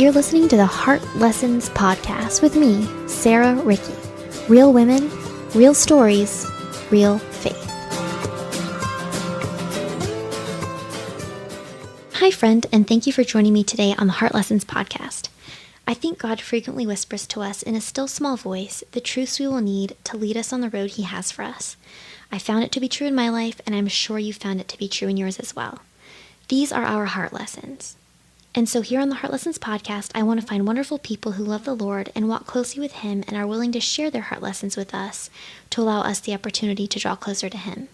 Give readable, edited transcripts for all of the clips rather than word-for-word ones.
You're listening to the Heart Lessons podcast with me, Sarah Rieke. Real women, real stories, real faith. Hi, friend, and thank you for joining me today on the Heart Lessons podcast. I think God frequently whispers to us in a still small voice the truths we will need to lead us on the road He has for us. I found it to be true in my life, and I'm sure you found it to be true in yours as well. These are our Heart Lessons. And so here on the Heart Lessons podcast, I want to find wonderful people who love the Lord and walk closely with Him and are willing to share their heart lessons with us to allow us the opportunity to draw closer to Him.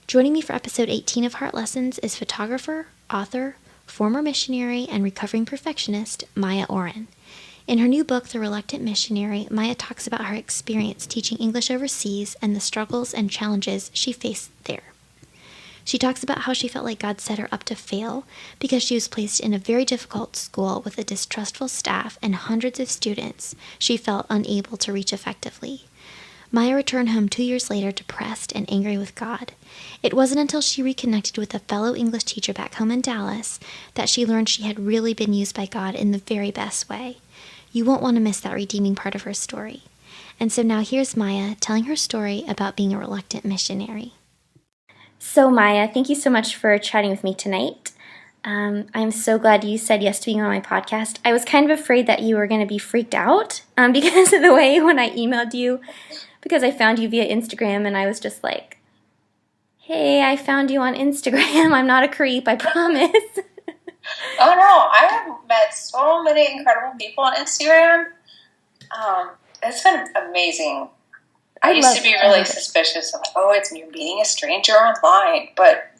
Joining me for episode 18 of Heart Lessons is photographer, author, former missionary, and recovering perfectionist, Miah Oren. In her new book, The Reluctant Missionary, Miah talks about her experience teaching English overseas and the struggles and challenges she faced there. She talks about how she felt like God set her up to fail because she was placed in a very difficult school with a distrustful staff and hundreds of students she felt unable to reach effectively. Miah returned home 2 years later depressed and angry with God. It wasn't until she reconnected with a fellow English teacher back home in Dallas that she learned she had really been used by God in the very best way. You won't want to miss that redeeming part of her story. And so now here's Miah telling her story about being a reluctant missionary. So Miah, thank you so much for chatting with me tonight. I'm so glad you said yes to being on my podcast. I was kind of afraid that you were going to be freaked out because of the way when I emailed you, because I found you via Instagram and I was just like, hey, I found you on Instagram. I'm not a creep, I promise. Oh no, I have met so many incredible people on Instagram. It's been amazing. I used to be really suspicious of, you're meeting a stranger online. But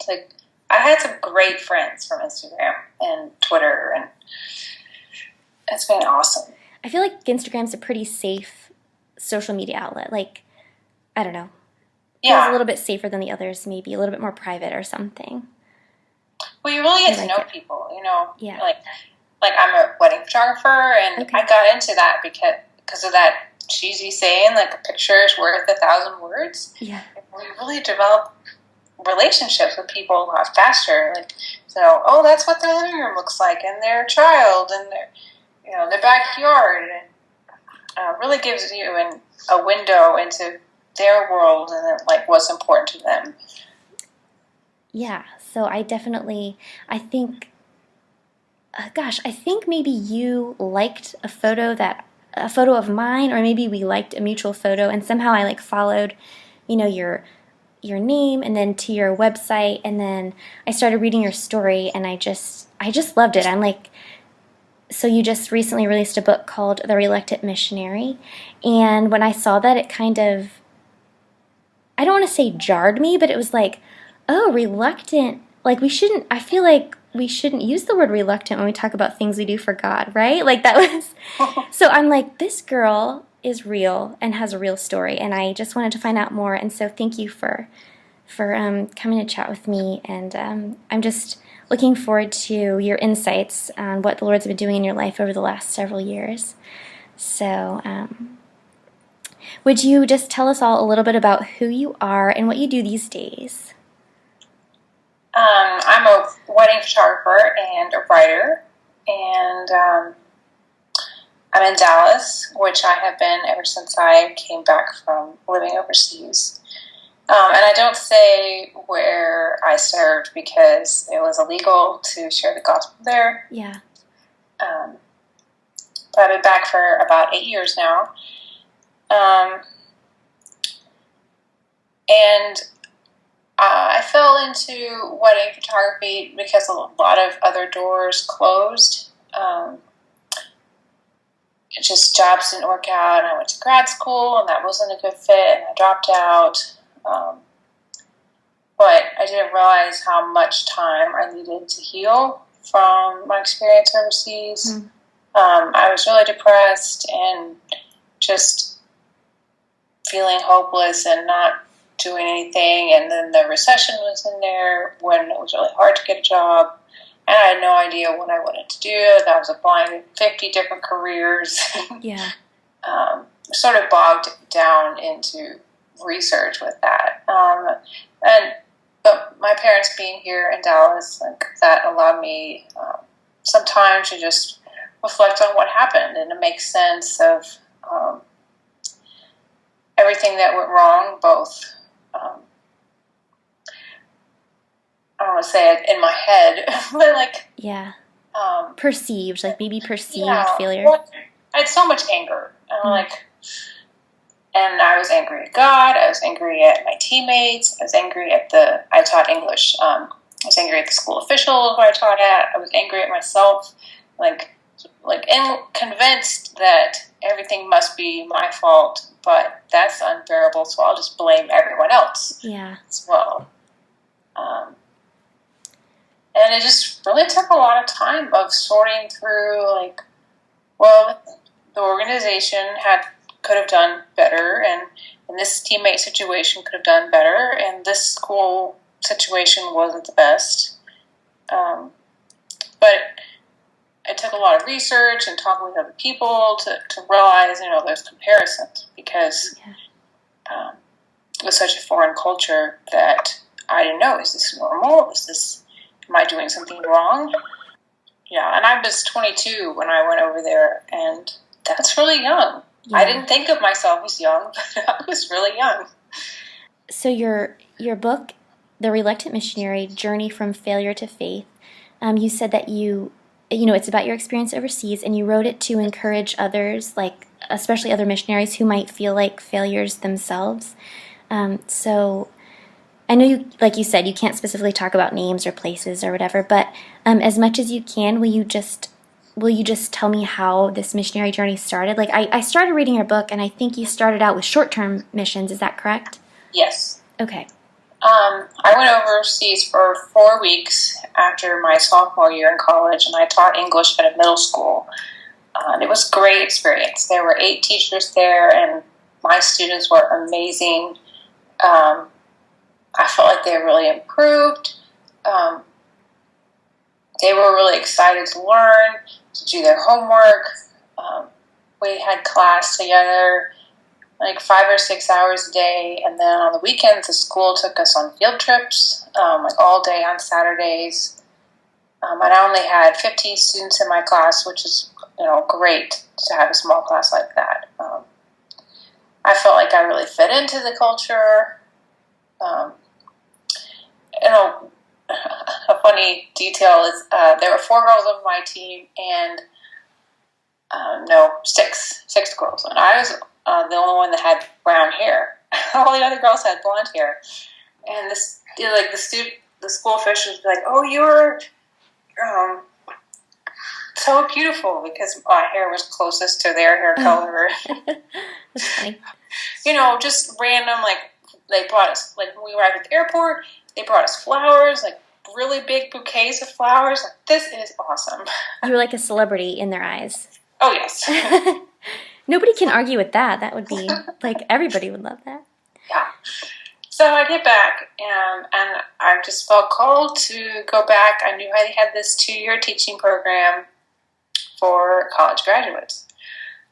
I had some great friends from Instagram and Twitter, and it's been awesome. I feel like Instagram's a pretty safe social media outlet. I don't know. Feels a little bit safer than the others, maybe a little bit more private or something. Well, you really get to know people, Yeah. Like I'm a wedding photographer, and I got into that because of that cheesy saying, a picture is worth 1,000 words. Yeah. We really develop relationships with people a lot faster. That's what their living room looks like, and their child, and their backyard. And really gives you a window into their world and what's important to them. Yeah. So I think maybe you liked a photo of mine, or maybe we liked a mutual photo, and somehow I followed, your name and then to your website, and then I started reading your story, and I just loved it. I'm so you just recently released a book called The Reluctant Missionary, and when I saw that, it kind of, I don't want to say jarred me, but it was reluctant. I feel like we shouldn't use the word reluctant when we talk about things we do for God, right? That was, so I'm this girl is real and has a real story, and I just wanted to find out more, and so thank you for coming to chat with me, and I'm just looking forward to your insights on what the Lord's been doing in your life over the last several years. So, would you just tell us all a little bit about who you are and what you do these days? I'm a wedding photographer and a writer, and I'm in Dallas, which I have been ever since I came back from living overseas. And I don't say where I served because it was illegal to share the gospel there. Yeah. But I've been back for about 8 years now. And I fell into wedding photography because a lot of other doors closed. Jobs didn't work out, and I went to grad school, and that wasn't a good fit, and I dropped out. But I didn't realize how much time I needed to heal from my experience overseas. Mm. I was really depressed and just feeling hopeless and not doing anything, and then the recession was in there when it was really hard to get a job, and I had no idea what I wanted to do. I was applying to 50 different careers. Yeah. Sort of bogged down into research with that. But my parents being here in Dallas, that allowed me some time to just reflect on what happened and to make sense of everything that went wrong, both, I don't want to say it in my head, but like, perceived, like maybe perceived failure. Well, I had so much anger, and I was angry at God, I was angry at my teammates, I was angry at I taught English, I was angry at the school official who I taught at, I was angry at myself, and convinced that everything must be my fault, but that's unbearable, so I'll just blame everyone else as well. And it just really took a lot of time of sorting through, the organization could have done better, and this teammate situation could have done better, and this school situation wasn't the best. But it took a lot of research and talking with other people to realize, there's comparisons, because it was such a foreign culture that I didn't know, is this normal? Am I doing something wrong? Yeah, and I was 22 when I went over there, and that's really young. Yeah. I didn't think of myself as young, but I was really young. So your book, The Reluctant Missionary, Journey from Failure to Faith, you said that it's about your experience overseas, and you wrote it to encourage others, especially other missionaries who might feel like failures themselves. So I know like you said, you can't specifically talk about names or places or whatever, but as much as you can, will you just tell me how this missionary journey started? I started reading your book, and I think you started out with short-term missions. Is that correct? Yes. Okay. I went overseas for 4 weeks after my sophomore year in college, and I taught English at a middle school. It was a great experience. There were 8 teachers there, and my students were amazing. I felt like they really improved. They were really excited to learn, to do their homework. We had class together 5 or 6 hours a day, and then on the weekends the school took us on field trips, all day on Saturdays. And I only had 15 students in my class, which is great to have a small class like that. I felt like I really fit into the culture. A funny detail is there were 4 girls on my team, and six girls, and I was the only one that had brown hair. All the other girls had blonde hair, and the school officials were like, "Oh, you're so beautiful," because my hair was closest to their hair color. That's funny. Just random. They brought us, when we arrived at the airport, they brought us flowers, really big bouquets of flowers. This is awesome. You were like a celebrity in their eyes. Oh, yes. Nobody can argue with that. That would be, everybody would love that. Yeah. So I get back, and I just felt called to go back. I knew I had this 2-year teaching program for college graduates.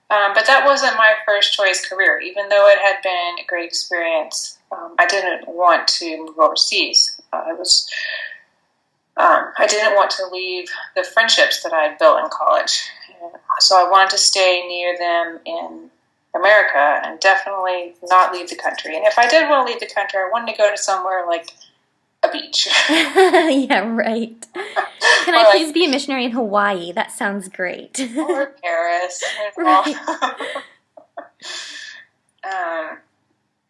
But that wasn't my first choice career, even though it had been a great experience. I didn't want to move overseas. I didn't want to leave the friendships that I had built in college. So I wanted to stay near them in America and definitely not leave the country. And if I did want to leave the country, I wanted to go to somewhere like a beach. Yeah, right. Can I please be a missionary in Hawaii? That sounds great. Or Paris. Right.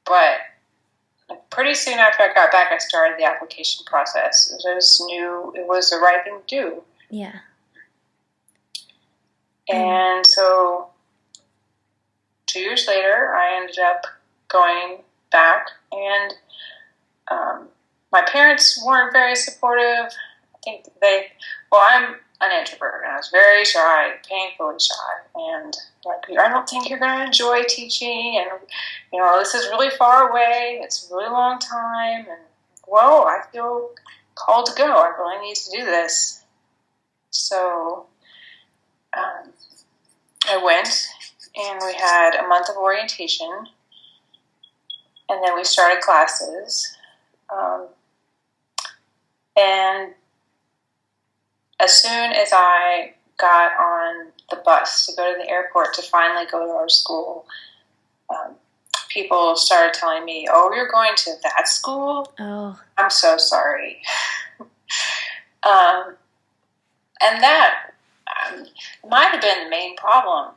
But pretty soon after I got back, I started the application process. I just knew it was the right thing to do. Yeah. And so 2 years later, I ended up going back, and my parents weren't very supportive. I think I'm an introvert, and I was very shy, painfully shy, and I don't think you're going to enjoy teaching, and this is really far away, it's a really long time, and I feel called to go. I really need to do this. So I went, and we had a month of orientation, and then we started classes. And as soon as I got on the bus to go to the airport to finally go to our school, people started telling me, "Oh, you're going to that school? Oh. I'm so sorry." And that might have been the main problem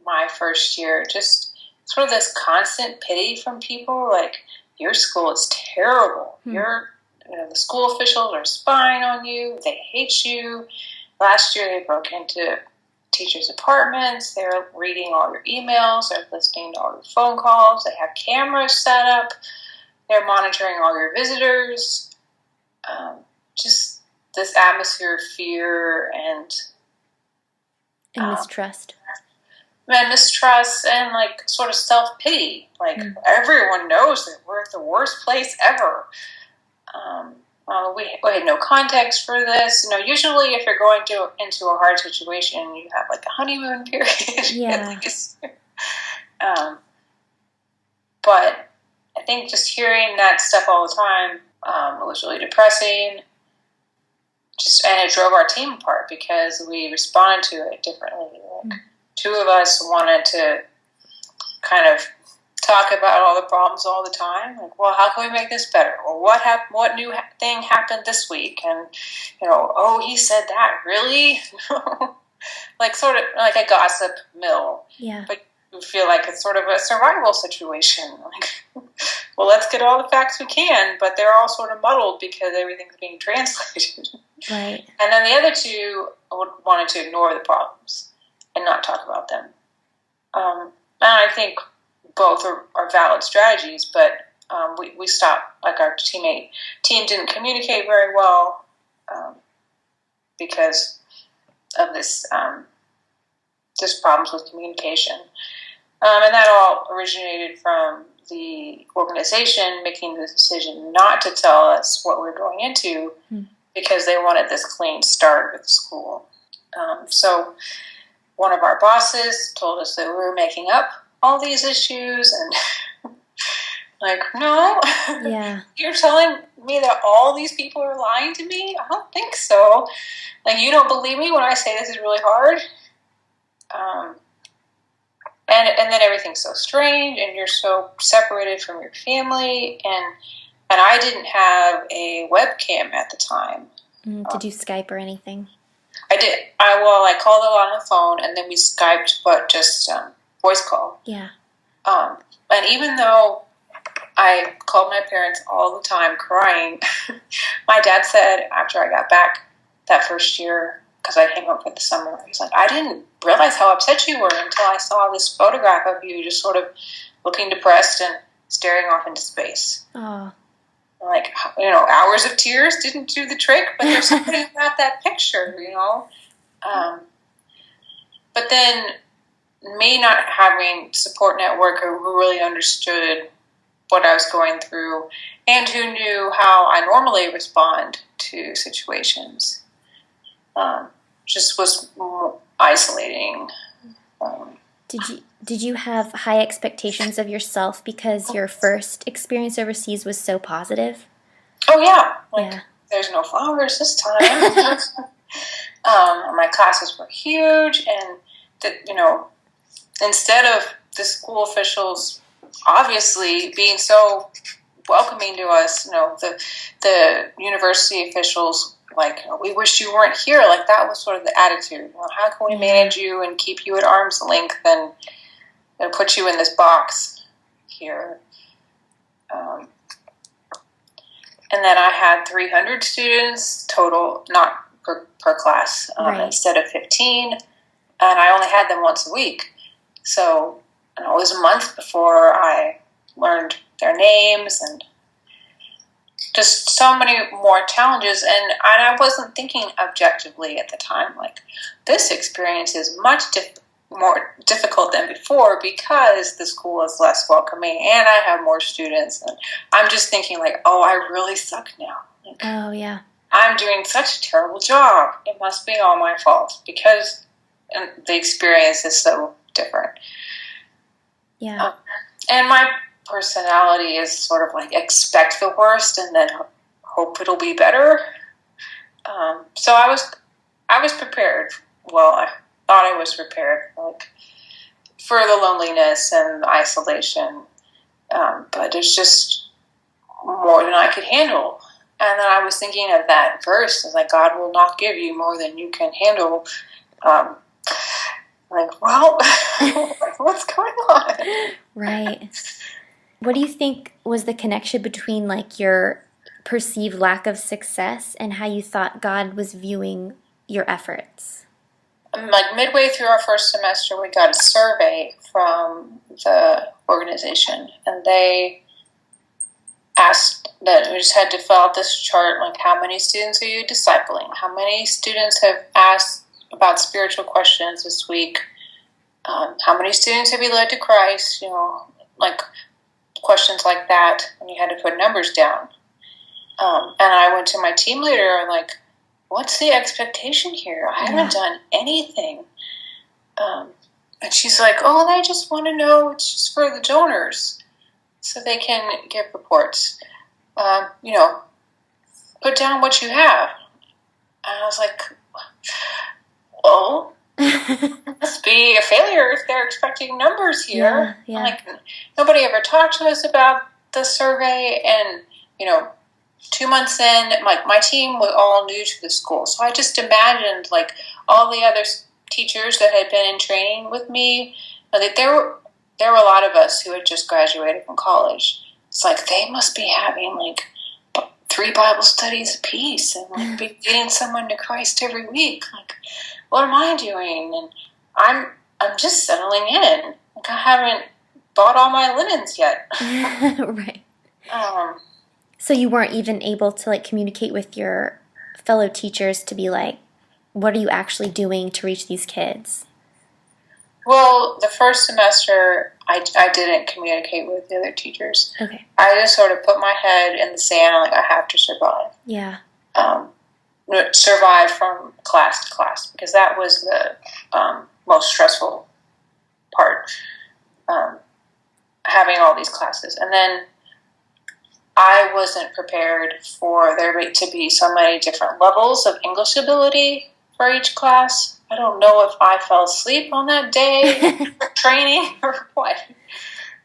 my first year. Just sort of this constant pity from people, like, your school is terrible. The school officials are spying on you. They hate you. Last year they broke into teachers' apartments. They're reading all your emails. They're listening to all your phone calls. They have cameras set up. They're monitoring all your visitors. Just this atmosphere of fear and mistrust. And mistrust and, like, sort of self-pity. Like, everyone knows that we're the worst place ever. We had no context for this. Usually if you're going into a hard situation, you have, like, a honeymoon period. Yeah. But I think just hearing that stuff all the time, it was really depressing. And it drove our team apart because we responded to it differently. Two of us wanted to kind of talk about all the problems all the time. Like, well, how can we make this better? Or what new thing happened this week? And, oh, he said that, really? Like, sort of like a gossip mill. Yeah. But you feel like it's sort of a survival situation. Like, well, let's get all the facts we can, but they're all sort of muddled because everything's being translated. Right. And then the other two wanted to ignore the problems and not talk about them. And I think both are valid strategies, but we stopped. Like, our team didn't communicate very well because of this just problems with communication. And that all originated from the organization making the decision not to tell us what we were going into because they wanted this clean start with the school. So one of our bosses told us that we were making up all these issues, and like, no, yeah, you're telling me that all these people are lying to me? I don't think so. Like, you don't believe me when I say this is really hard? And then everything's so strange, and you're so separated from your family, and I didn't have a webcam at the time. Did you Skype or anything? I did. I called them on the phone, and then we Skyped, but just voice call. Yeah. And even though I called my parents all the time crying, my dad said after I got back that first year, because I came home for the summer, he's like, I didn't realize how upset you were until I saw this photograph of you just sort of looking depressed and staring off into space. Oh. Like, hours of tears didn't do the trick, but there's something about that picture, But then me not having support network who really understood what I was going through and who knew how I normally respond to situations just was more isolating. Did you have high expectations of yourself because your first experience overseas was so positive? Oh, yeah. There's no flowers this time. My classes were huge, and instead of the school officials obviously being so welcoming to us, the university officials, like, we wish you weren't here. Like, that was sort of the attitude. How can we manage you and keep you at arm's length and put you in this box here? And then I had 300 students total, not per class, instead of 15. And I only had them once a week. So it was a month before I learned their names, and just so many more challenges. And I wasn't thinking objectively at the time, like, this experience is much more difficult than before because the school is less welcoming and I have more students. And I'm just thinking, like, oh, I really suck now. Like, oh, yeah. I'm doing such a terrible job. It must be all my fault because the experience is so different. Yeah. And my personality is sort of like expect the worst and then hope it'll be better. So I was I was prepared. Well, I thought I was prepared, like, for the loneliness and the isolation. But there's just more than I could handle. And then I was thinking of that verse, like, God will not give you more than you can handle. Like, well, what's going on? Right. What do you think was the connection between like your perceived lack of success and how you thought God was viewing your efforts? Like midway through our first semester, we got a survey from the organization, and they asked that we just had to fill out this chart, like how many students are you discipling? How many students have asked about spiritual questions this week? How many students have you led to Christ? Like questions like that, and you had to put numbers down. And I went to my team leader and like, what's the expectation here? I haven't done anything. And she's like, oh, they just want to know, it's just for the donors so they can give reports. Put down what you have. And I was like, oh, must be a failure if they're expecting numbers here. Yeah. Like, nobody ever talked to us about the survey, and 2 months in, my team was all new to the school, so I just imagined like all the other teachers that had been in training with me. Like, there were a lot of us who had just graduated from college. It's like they must be having like 3 Bible studies apiece and like be getting someone to Christ every week. Like, what am I doing? And I'm just settling in. Like, I haven't bought all my linens yet. Right. So you weren't even able to like communicate with your fellow teachers to be like, what are you actually doing to reach these kids? Well, the first semester, I didn't communicate with the other teachers. Okay. I just sort of put my head in the sand, like, I have to survive. Yeah. Survive from class to class, because that was the most stressful part, having all these classes. And then I wasn't prepared for there to be so many different levels of English ability for each class. I don't know if I fell asleep on that day for training or what.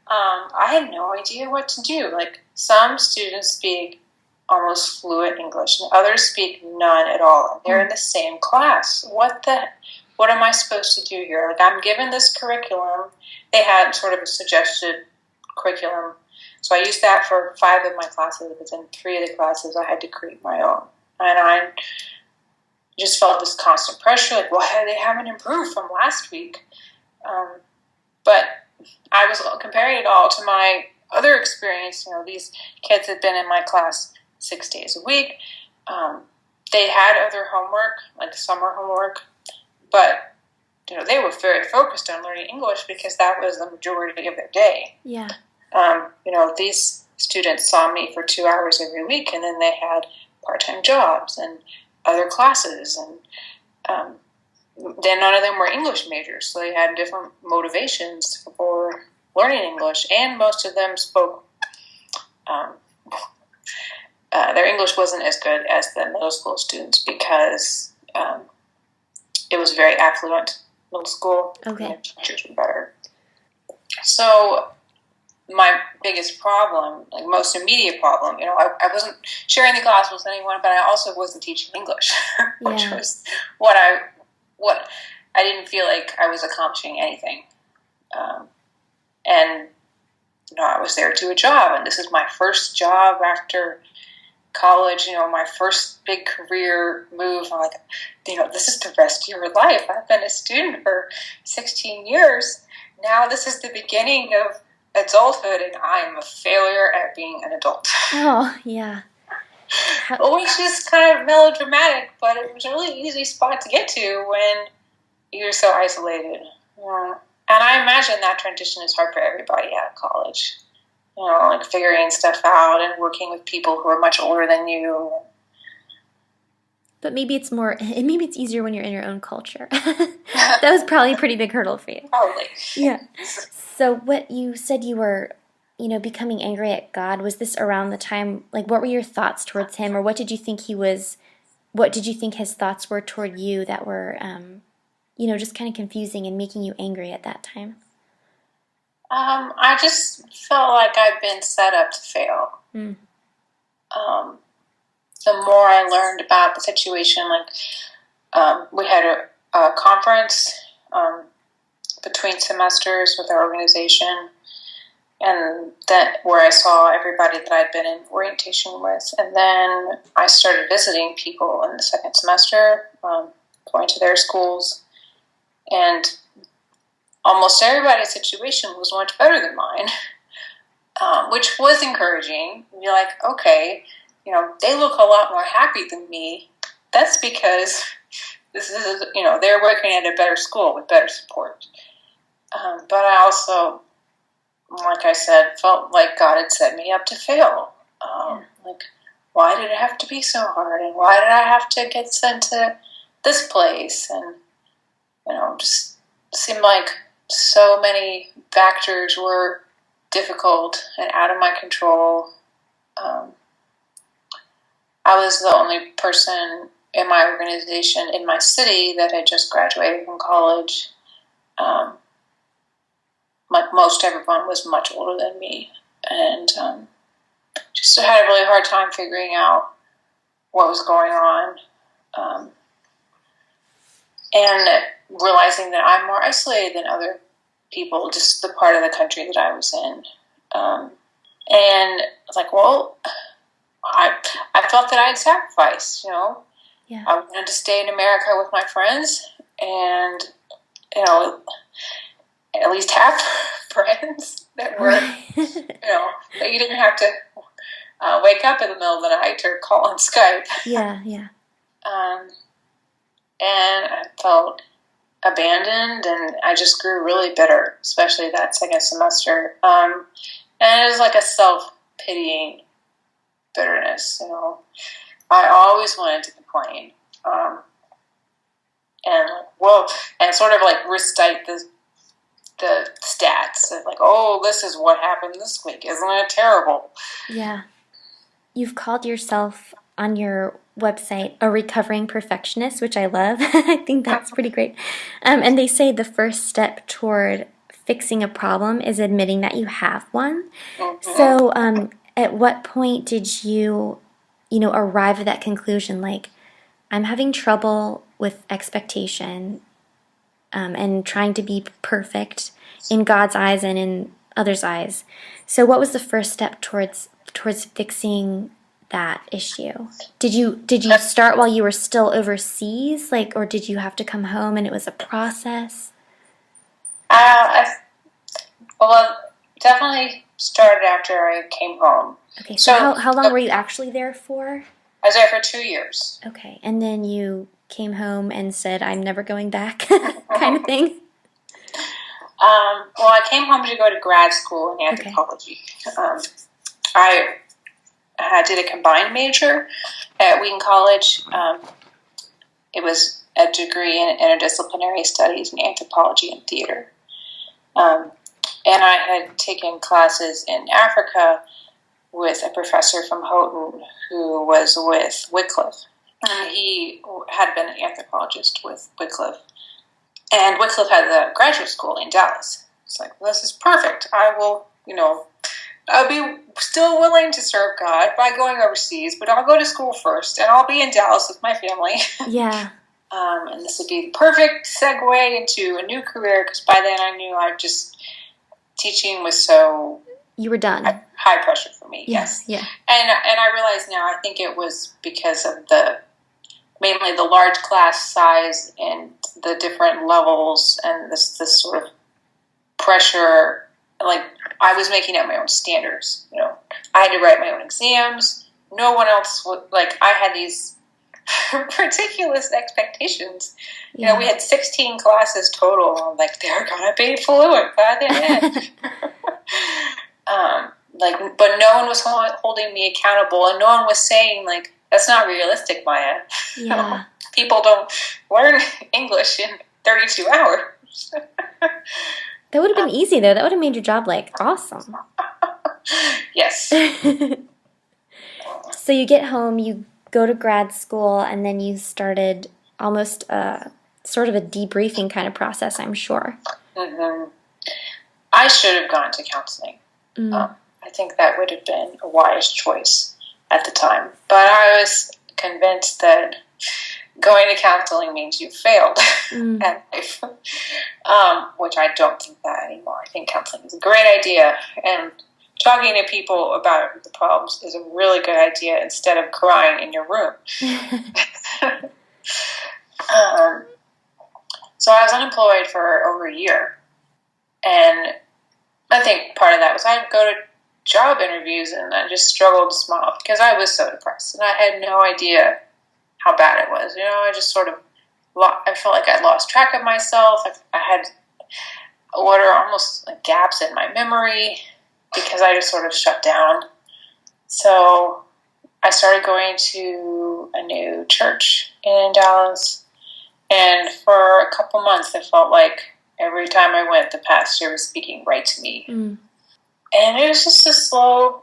I had no idea what to do. Like, some students speak almost fluent English, and others speak none at all. And they're in the same class. What am I supposed to do here? Like, I'm given this curriculum. They had sort of a suggested curriculum. So I used that for 5 of my classes, but then 3 of the classes I had to create my own. And I just felt this constant pressure, like, why they haven't improved from last week? But I was comparing it all to my other experience. These kids had been in my class 6 days a week. They had other homework, like summer homework, but they were very focused on learning English because that was the majority of their day. Yeah. These students saw me for 2 hours every week, and then they had part-time jobs and other classes, and then none of them were English majors, so they had different motivations for learning English, and most of them spoke, their English wasn't as good as the middle school students because it was very affluent middle school. Okay. And the teachers were better. So my biggest problem, like most immediate problem, I wasn't sharing the gospel with anyone, but I also wasn't teaching English, which was what I didn't feel like I was accomplishing anything. And I was there to do a job, and this is my first job after college, my first big career move. I'm like, this is the rest of your life. I've been a student for 16 years. Now this is the beginning of adulthood, and I am a failure at being an adult. Oh, yeah. Which is kind of melodramatic, but it was a really easy spot to get to when you're so isolated. And I imagine that transition is hard for everybody out of college. Like figuring stuff out and working with people who are much older than you. But maybe it's easier when you're in your own culture. That was probably a pretty big hurdle for you. Probably. Yeah. So what you said you were, becoming angry at God, was this around the time, like what were your thoughts towards him, or what did you think he was what did you think his thoughts were toward you that were, just kind of confusing and making you angry at that time? I just felt like I'd been set up to fail. Mm. The more I learned about the situation, we had a conference between semesters with our organization, and that where I saw everybody that I'd been in orientation with. And then I started visiting people in the second semester, going to their schools, and almost everybody's situation was much better than mine, which was encouraging. You're like, okay, they look a lot more happy than me. That's because this is, they're working at a better school with better support. But I also, like I said, felt like God had set me up to fail. Like, why did it have to be so hard? And why did I have to get sent to this place? And, just seemed like so many factors were difficult and out of my control. I was the only person in my organization in my city that had just graduated from college. Like most everyone was much older than me, and just had a really hard time figuring out what was going on, and realizing that I'm more isolated than other people, just the part of the country that I was in. And it's like, well, I felt that I had sacrificed, Yeah. I wanted to stay in America with my friends, and, at least have friends that were, that you didn't have to wake up in the middle of the night or call on Skype. Yeah, yeah. And I felt abandoned, and I just grew really bitter, especially that second semester. And it was like a self-pitying bitterness, I always wanted to complain. And sort of like recite the stats of like, oh, this is what happened this week. Isn't it terrible? Yeah. You've called yourself on your website a recovering perfectionist, which I love. I think that's pretty great. And they say the first step toward fixing a problem is admitting that you have one. Mm-hmm. So at what point did you arrive at that conclusion? Like, I'm having trouble with expectation and trying to be perfect in God's eyes and in others' eyes. So what was the first step towards fixing that issue? Did you start while you were still overseas, or did you have to come home and it was a process? Well, definitely started after I came home. Okay, so how long were you actually there for? I was there for 2 years. Okay, and then you came home and said, I'm never going back, kind of thing? Well, I came home to go to grad school in anthropology. Okay. I did a combined major at Wheaton College. It was a degree in interdisciplinary studies in anthropology and theater. And I had taken classes in Africa with a professor from Houghton who was with Wycliffe. And he had been an anthropologist with Wycliffe. And Wycliffe had the graduate school in Dallas. It's like, well, this is perfect. I will, I'll be still willing to serve God by going overseas, but I'll go to school first, and I'll be in Dallas with my family. Yeah. And this would be the perfect segue into a new career, because by then I knew teaching was so... You were done. High pressure for me, yes. Yeah. And I realize now, I think it was because of mainly the large class size and the different levels and this sort of pressure. Like, I was making up my own standards, I had to write my own exams. No one else would, I had these ridiculous expectations. Yeah. We had 16 classes total. They're going to be fluent by the end. But no one was holding me accountable, and no one was saying, that's not realistic, Miah. Yeah. People don't learn English in 32 hours. That would have been easy, though. That would have made your job, awesome. Yes. So you get home, you go to grad school, and then you started almost sort of a debriefing kind of process, I'm sure. Mm-hmm. I should have gone to counseling. I think that would have been a wise choice at the time. But I was convinced that going to counseling means you failed at life, which I don't think that anymore. I think counseling is a great idea, and talking to people about the problems is a really good idea instead of crying in your room. So I was unemployed for over a year, and I think part of that was I'd go to job interviews and I just struggled to smile because I was so depressed and I had no idea how bad it was. I just sort of, I felt like I lost track of myself. I had what are almost like gaps in my memory because I just sort of shut down. So I started going to a new church in Dallas, and for a couple months I felt like every time I went, the pastor was speaking right to me. And it was just a slow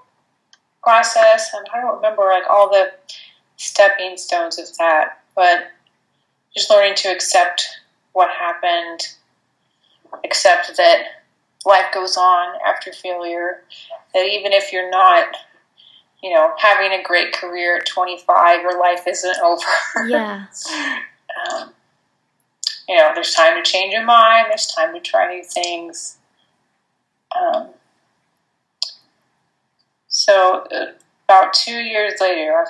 process, and I don't remember like all the stepping stones of that, but just learning to accept what happened, accept that life goes on after failure, that even if you're not, having a great career at 25, your life isn't over. Yeah. There's time to change your mind, there's time to try new things. So about 2 years later,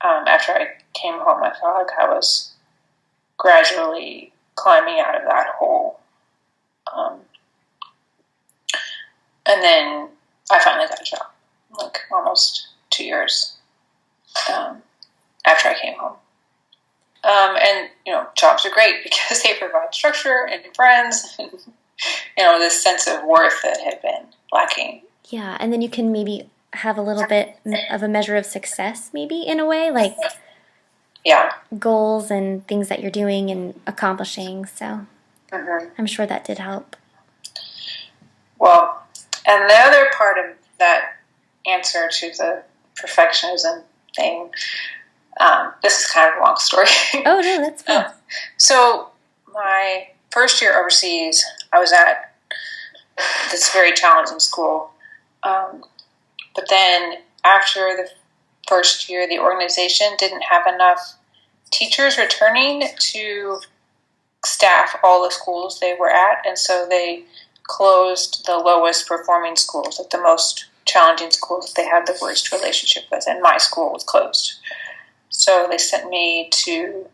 after I came home, I felt like I was gradually climbing out of that hole. And then I finally got a job, like almost 2 years after I came home. And jobs are great because they provide structure and friends and, this sense of worth that had been lacking. Yeah, and then you can maybe have a little bit of a measure of success, maybe, in a way, like goals and things that you're doing and accomplishing. So I'm sure that did help. Well, and the other part of that answer to the perfectionism thing, this is kind of a long story. Oh, no, that's fine. So my first year overseas, I was at this very challenging school. But then after the first year, the organization didn't have enough teachers returning to staff all the schools they were at, and so they closed the lowest performing schools, like the most challenging schools they had the worst relationship with, and my school was closed. So they sent me to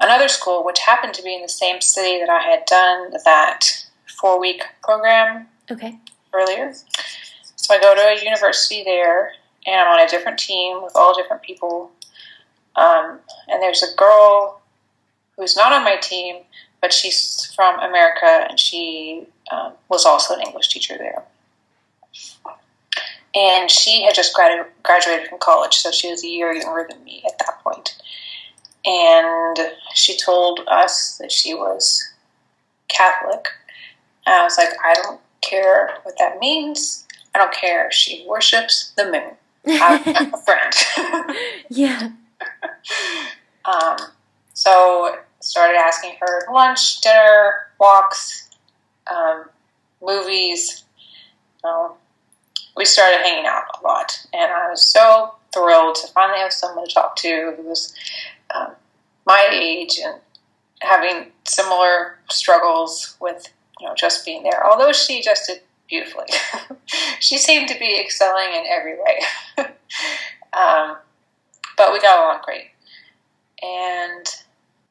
another school, which happened to be in the same city that I had done that 4-week program earlier. So I go to a university there, and I'm on a different team with all different people. And there's a girl who's not on my team, but she's from America, and she was also an English teacher there. And she had just graduated from college, so she was a year younger than me at that point. And she told us that she was Catholic. And I was like, I don't care what that means. I don't care if she worships the moon. I'm a friend. Yeah. So started asking her lunch, dinner, walks, movies. We started hanging out a lot, and I was so thrilled to finally have someone to talk to who was my age and having similar struggles with just being there. Although she just did beautifully. She seemed to be excelling in every way. But we got along great. And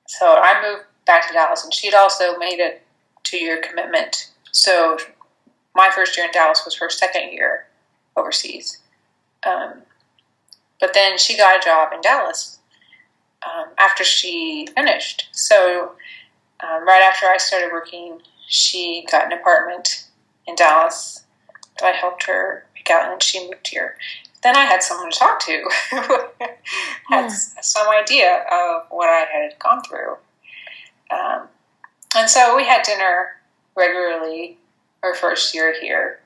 so I moved back to Dallas, and she'd also made a 2-year commitment. So my first year in Dallas was her second year overseas. But then she got a job in Dallas after she finished. So right after I started working, she got an apartment in Dallas that I helped her pick out, and then she moved here. Then I had someone to talk to who had some idea of what I had gone through. And so we had dinner regularly her first year here,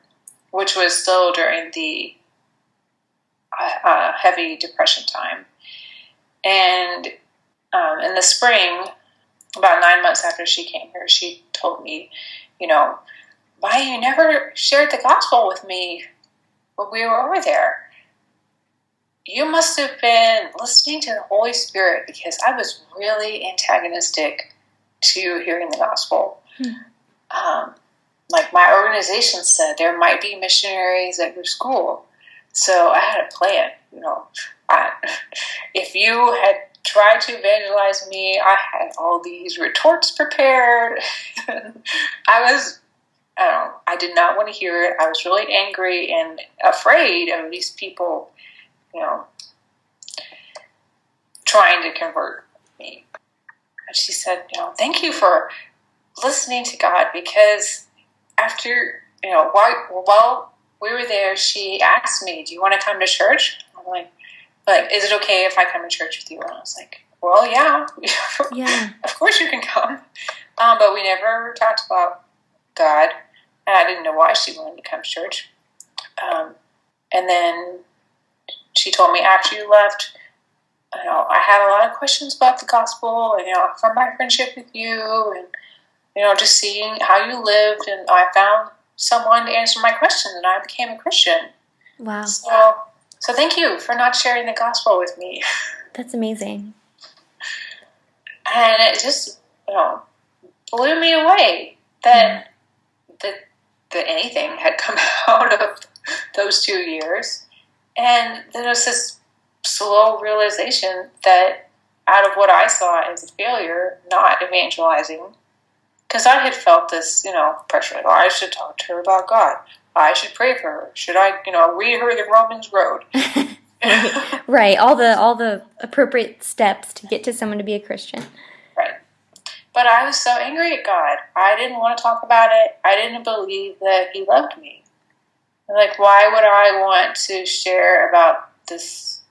which was still during the heavy depression time. And in the spring, about 9 months after she came here, she told me, Miah, you never shared the gospel with me when we were over there. You must have been listening to the Holy Spirit, because I was really antagonistic to hearing the gospel. Like my organization said, there might be missionaries at your school. So I had a plan. If you had tried to evangelize me, I had all these retorts prepared. I did not want to hear it. I was really angry and afraid of these people, trying to convert me. And she said, thank you for listening to God, because after, while we were there, she asked me, do you want to come to church? I'm like, is it okay if I come to church with you? And I was like, well, yeah. Of course you can come. But we never talked about God, and I didn't know why she wanted to come to church. And then she told me, after you left, I had a lot of questions about the gospel, and, from my friendship with you, and, just seeing how you lived, and I found someone to answer my questions, and I became a Christian. Wow. So thank you for not sharing the gospel with me. That's amazing. And it just, blew me away that anything had come out of those 2 years. And there was this slow realization that out of what I saw as a failure, not evangelizing, because I had felt this, pressure, like, I should talk to her about God. I should pray for her. Should I, read her the Romans Road? Right. All the appropriate steps to get to someone to be a Christian. Right. But I was so angry at God. I didn't want to talk about it. I didn't believe that He loved me. Like, why would I want to share about this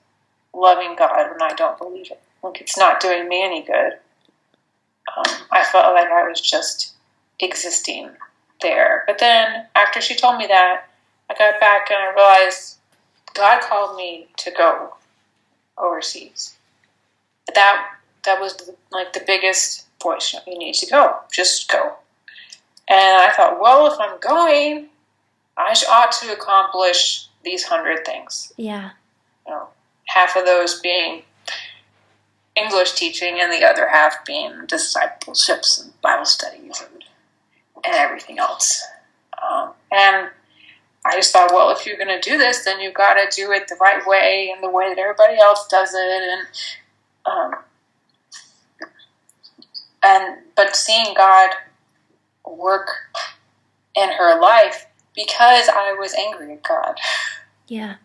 loving God when I don't believe it? Like, it's not doing me any good. I felt like I was just existing there. But then, after she told me that, I got back and I realized God called me to go overseas. That was like the biggest voice. You need to go. Just go. And I thought, well, if I'm going, I ought to accomplish these 100 things. Yeah. Half of those being English teaching, and the other half being discipleships and Bible studies and everything else. And I just thought, well, if you're going to do this, then you've got to do it the right way and the way that everybody else does it. But seeing God work in her life, because I was angry at God. Yeah.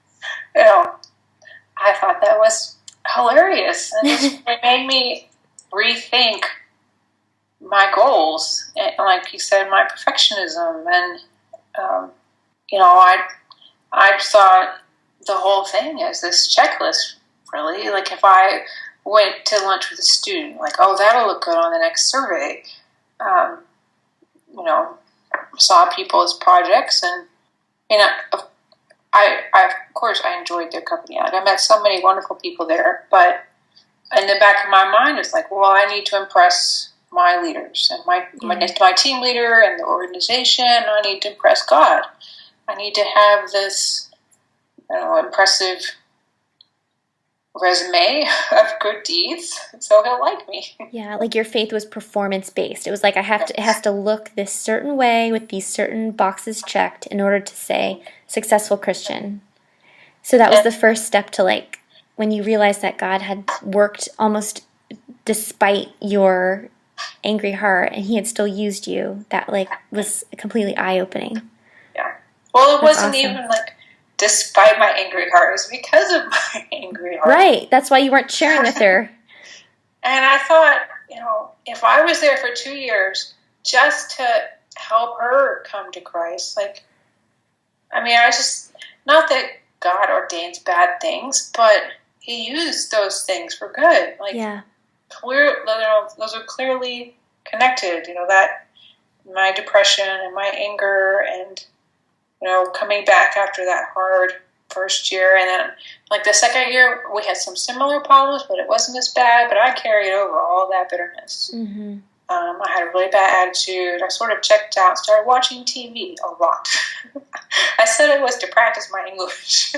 I thought that was hilarious. And it made me rethink my goals. And like you said, my perfectionism. And, I saw the whole thing as this checklist, really. Like, if I went to lunch with a student, like, oh, that'll look good on the next survey. Saw people as projects, and of course I enjoyed their company. Like, I met so many wonderful people there, but in the back of my mind it's like, well, I need to impress my leaders and my team leader and the organization. I need to impress God. I need to have this impressive resume of good deeds, so He'll like me. Yeah, like your faith was performance-based. It was like, it has to look this certain way with these certain boxes checked in order to say successful Christian. So that was the first step to, like, when you realized that God had worked almost despite your angry heart and He had still used you, that, like, was completely eye-opening. Yeah. Well, it That's wasn't awesome. even like despite my angry heart. It was because of my angry heart. Right. That's why you weren't sharing with her. And I thought, if I was there for 2 years just to help her come to Christ, not that God ordains bad things, but He used those things for good. Those are clearly connected. That my depression and my anger and coming back after that hard first year, and then like the second year we had some similar problems, but it wasn't as bad. But I carried over all that bitterness. Mm-hmm. I had a really bad attitude. I sort of checked out, started watching TV a lot. I said it was to practice my English.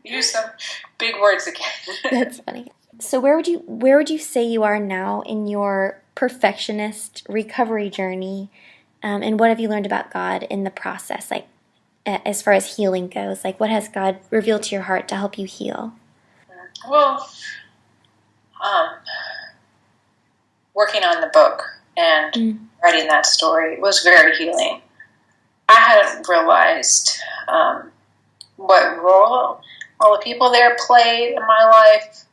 Use some big words again. That's funny. So where would you say you are now in your perfectionist recovery journey, and what have you learned about God in the process, like as far as healing goes? Like, what has God revealed to your heart to help you heal? Well, working on the book and writing that story was very healing. I hadn't realized what role all the people there played in my life.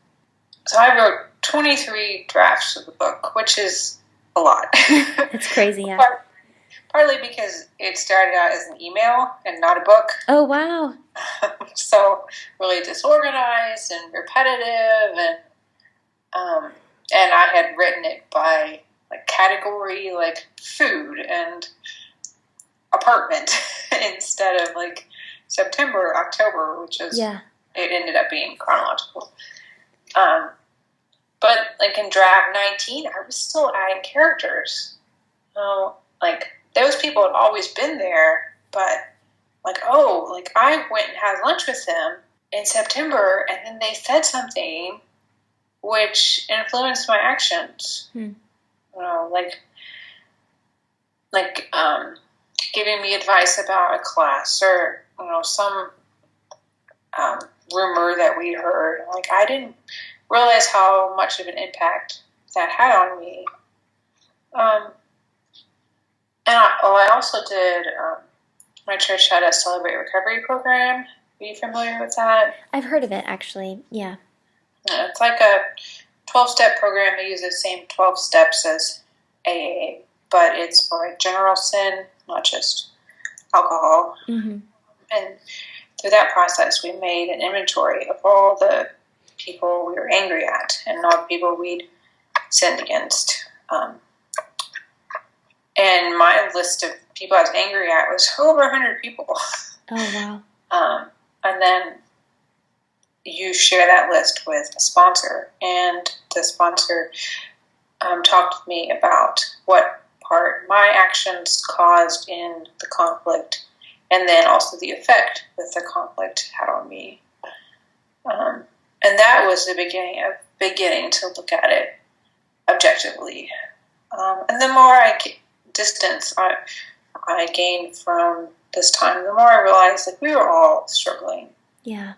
So I wrote 23 drafts of the book, which is a lot. That's crazy, yeah. Partly because it started out as an email and not a book. Oh, wow. So really disorganized and repetitive, and I had written it by like category, like food and apartment instead of like September, October, which is, it ended up being chronological. But like in draft 19, I was still adding characters. Like those people had always been there, but like, I went and had lunch with them in September, and then they said something which influenced my actions. Like giving me advice about a class, or some rumor that we heard. Like, I didn't realize how much of an impact that had on me. And I also did. My church had a Celebrate Recovery program. Are you familiar with that? I've heard of it, actually. Yeah. It's like a 12-step program. They use the same 12 steps as AA, but it's for general sin, not just alcohol. Mm-hmm. And through that process, we made an inventory of all the people we were angry at and all the people we'd sinned against. And my list of people I was angry at was over 100 people. Oh, wow. And then you share that list with a sponsor, and the sponsor talked with me about what part my actions caused in the conflict, and then also the effect that the conflict had on me. And that was the beginning to look at it objectively. And the more distance I gained from this time, the more I realized that we were all struggling. Yeah.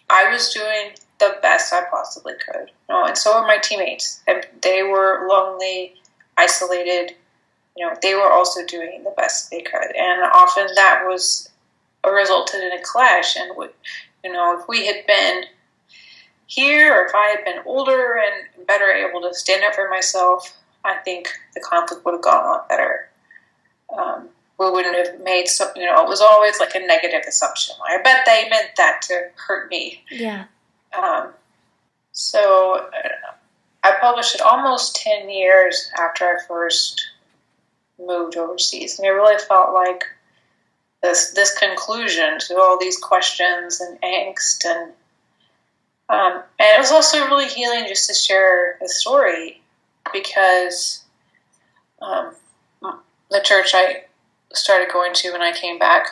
I was doing the best I possibly could, and so were my teammates. And they were lonely, isolated. They were also doing the best they could, and often that was resulted in a clash. And if we had been here, or if I had been older and better able to stand up for myself, I think the conflict would have gone a lot better. We wouldn't have made it was always like a negative assumption. I bet they meant that to hurt me. Yeah. So I published it almost 10 years after I first moved overseas. And it really felt like this conclusion to all these questions and angst. And it was also really healing just to share the story, because the church I started going to when I came back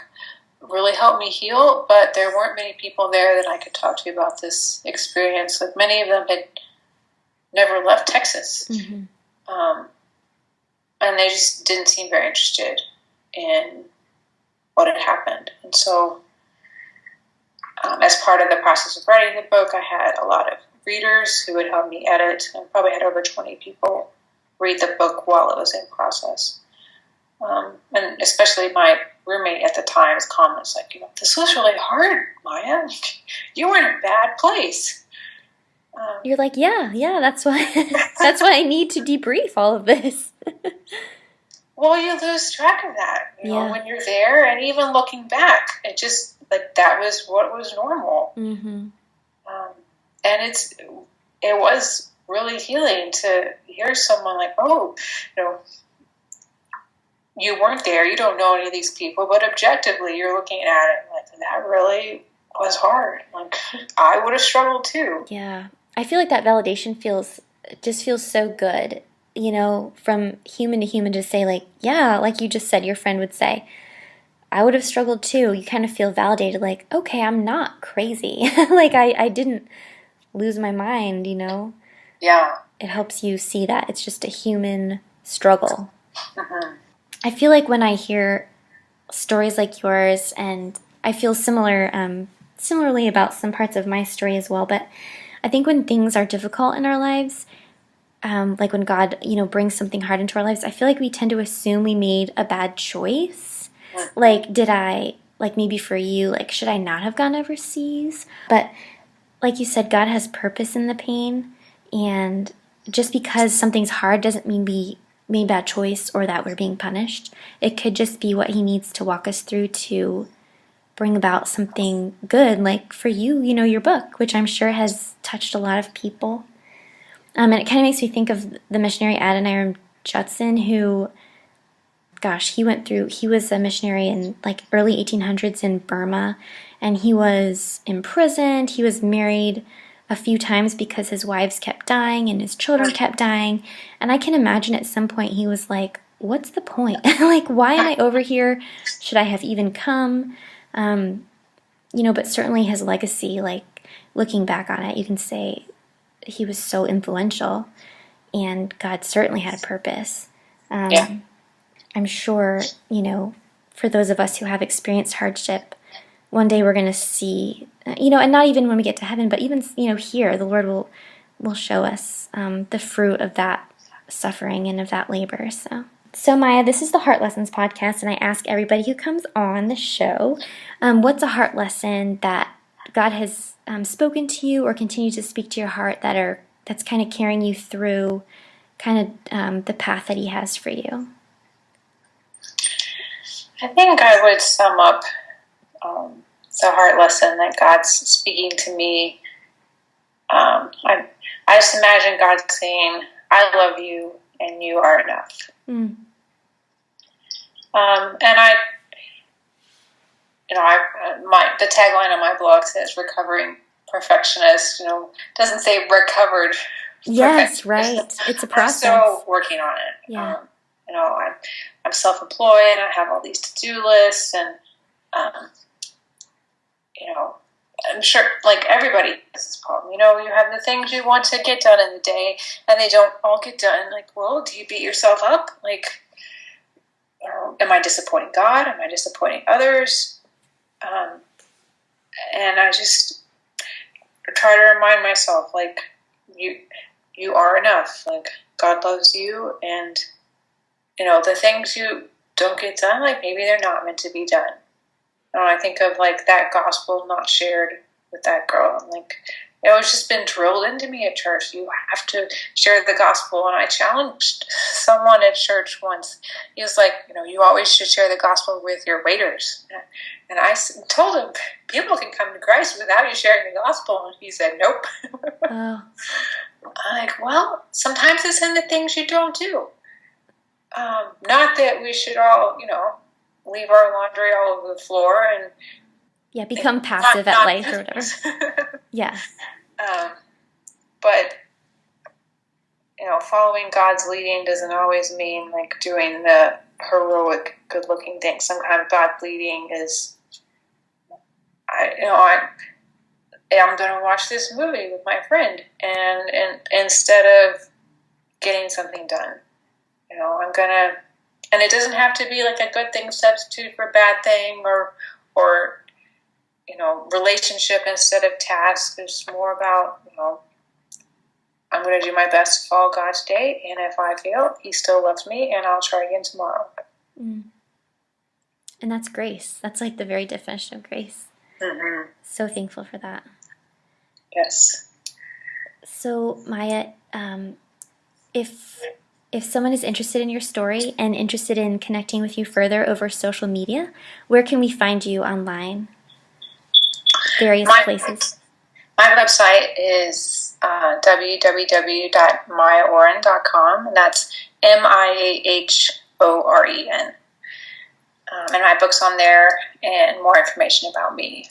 really helped me heal, but there weren't many people there that I could talk to about this experience. Like, many of them had never left Texas. Mm-hmm. And they just didn't seem very interested in what had happened. And so as part of the process of writing the book, I had a lot of readers who would help me edit, and probably had over 20 people read the book while it was in process. And especially my roommate at the time's comments like, this was really hard, Miah. You were in a bad place. You're like, yeah, that's why I need to debrief all of this. Well, you lose track of that, when you're there, and even looking back, it just, like, that was what was normal. Mm-hmm. And it was really healing to hear someone like, you weren't there, you don't know any of these people, but objectively you're looking at it like, that really was hard. Like, I would have struggled too. Yeah. I feel like that validation feels so good, from human to human, to say, like, yeah, like you just said, your friend would say, I would have struggled too. You kind of feel validated, like, okay, I'm not crazy. Like, I didn't lose my mind, Yeah. It helps you see that it's just a human struggle. Mm-hmm. I feel like when I hear stories like yours, and I feel similarly about some parts of my story as well, but I think when things are difficult in our lives, like when God, brings something hard into our lives, I feel like we tend to assume we made a bad choice. Like, like maybe for you, like, should I not have gone overseas? But like you said, God has purpose in the pain, and just because something's hard doesn't mean we made a bad choice or that we're being punished. It could just be what He needs to walk us through to bring about something good, like for you, your book, which I'm sure has touched a lot of people. And it kind of makes me think of the missionary Adoniram Judson, who, gosh, he was a missionary in like early 1800s in Burma, and he was imprisoned. He was married a few times because his wives kept dying and his children kept dying. And I can imagine at some point he was like, what's the point? Like, why am I over here? Should I have even come? But certainly his legacy, like looking back on it, you can say he was so influential, and God certainly had a purpose. Yeah. I'm sure, for those of us who have experienced hardship, one day we're going to see, and not even when we get to heaven, but even, here, the Lord will show us the fruit of that suffering and of that labor. So Miah, this is the Heart Lessons podcast, and I ask everybody who comes on the show, what's a heart lesson that God has spoken to you or continues to speak to your heart that's kind of carrying you through kind of the path that He has for you? I think I would sum up the heart lesson that God's speaking to me. I just imagine God saying, I love you and you are enough. Mm. And the tagline on my blog says recovering perfectionist, doesn't say recovered. Yes, right. It's a process. I'm still working on it. Yeah. I'm self-employed. I have all these to-do lists, and I'm sure, like everybody has this problem. You have the things you want to get done in the day, and they don't all get done. Like, well, do you beat yourself up? Like, am I disappointing God? Am I disappointing others? And I just try to remind myself, like, you are enough. Like, God loves you, and the things you don't get done, like maybe they're not meant to be done. I think of like that gospel not shared with that girl. Like, it's just been drilled into me at church. You have to share the gospel. And I challenged someone at church once. He was like, you always should share the gospel with your waiters. And I told him, people can come to Christ without you sharing the gospel. And he said, nope. Oh. I'm like, well, sometimes it's in the things you don't do. Not that we should all, leave our laundry all over the floor and become passive at life or whatever. Yeah. But following God's leading doesn't always mean like doing the heroic, good-looking thing. Sometimes God's leading is, I'm going to watch this movie with my friend, and instead of getting something done, I'm gonna. And it doesn't have to be like a good thing substitute for a bad thing, or relationship instead of task. It's more about, I'm going to do my best to follow God's day, and if I fail, He still loves me, and I'll try again tomorrow. Mm. And that's grace. That's like the very definition of grace. Mm-hmm. So thankful for that. Yes. So Miah, if someone is interested in your story and interested in connecting with you further over social media, where can we find you online? Various places. My website is www.miahoren.com, and that's MIAHOREN. and my book's on there, and more information about me.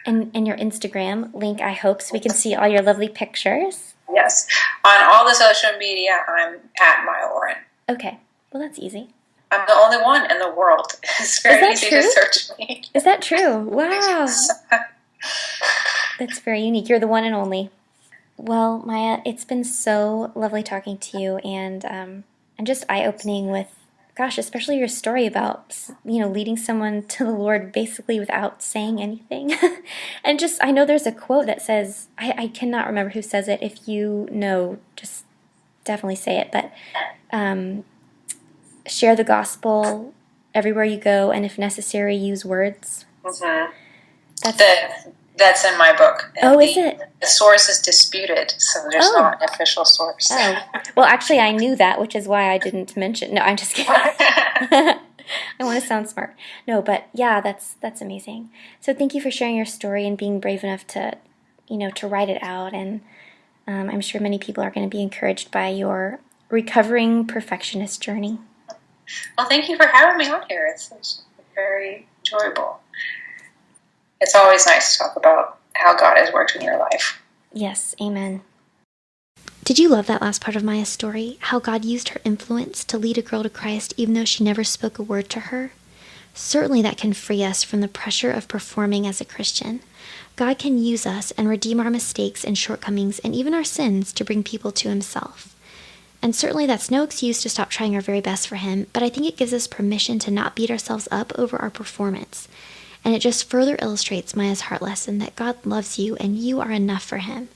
And your Instagram link, I hope, so we can see all your lovely pictures. Yes. On all the social media, I'm at Miah Oren. Okay. Well, that's easy. I'm the only one in the world. It's very easy to search me. Is that true? Wow. That's very unique. You're the one and only. Well, Miah, it's been so lovely talking to you, and just eye-opening with, gosh, especially your story about, leading someone to the Lord basically without saying anything. And just, I know there's a quote that says, I cannot remember who says it. If you know, just definitely say it. But share the gospel everywhere you go, and if necessary, use words. Mm-hmm. That's in my book. And is it? The source is disputed, so there's not an official source. Oh. Well, actually, I knew that, which is why I didn't mention. No, I'm just kidding. I want to sound smart. No, but yeah, that's amazing. So thank you for sharing your story and being brave enough to, to write it out. And I'm sure many people are going to be encouraged by your recovering perfectionist journey. Well, thank you for having me on here. It's very enjoyable. It's always nice to talk about how God has worked in your life. Yes, amen. Did you love that last part of Miah's story? How God used her influence to lead a girl to Christ even though she never spoke a word to her? Certainly that can free us from the pressure of performing as a Christian. God can use us and redeem our mistakes and shortcomings and even our sins to bring people to Himself. And certainly that's no excuse to stop trying our very best for Him, but I think it gives us permission to not beat ourselves up over our performance. And it just further illustrates Miah's heart lesson that God loves you and you are enough for Him.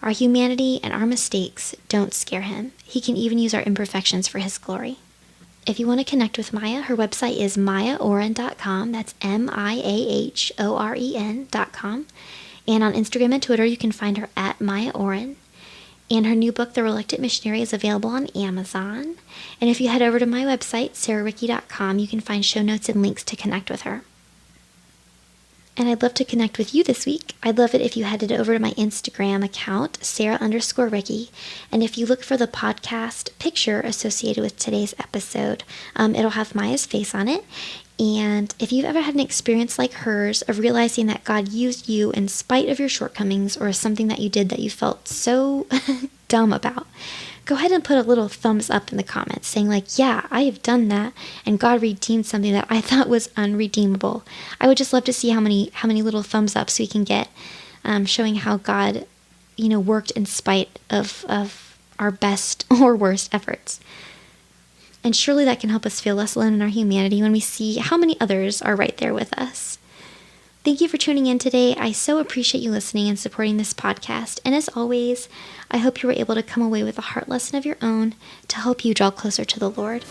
Our humanity and our mistakes don't scare Him. He can even use our imperfections for His glory. If you want to connect with Miah, her website is miahoren.com. That's MIAHOREN.com. And on Instagram and Twitter, you can find her at Miah Oren. And her new book, The Reluctant Missionary, is available on Amazon. And if you head over to my website, sarahrieke.com, you can find show notes and links to connect with her. And I'd love to connect with you this week. I'd love it if you headed over to my Instagram account, Sarah_Rieke. And if you look for the podcast picture associated with today's episode, it'll have Miah's face on it. And if you've ever had an experience like hers of realizing that God used you in spite of your shortcomings or something that you did that you felt so dumb about, go ahead and put a little thumbs up in the comments saying like, yeah, I have done that and God redeemed something that I thought was unredeemable. I would just love to see how many little thumbs ups we can get, showing how God, worked in spite of our best or worst efforts. And surely that can help us feel less alone in our humanity when we see how many others are right there with us. Thank you for tuning in today. I so appreciate you listening and supporting this podcast. And as always, I hope you were able to come away with a heart lesson of your own to help you draw closer to the Lord.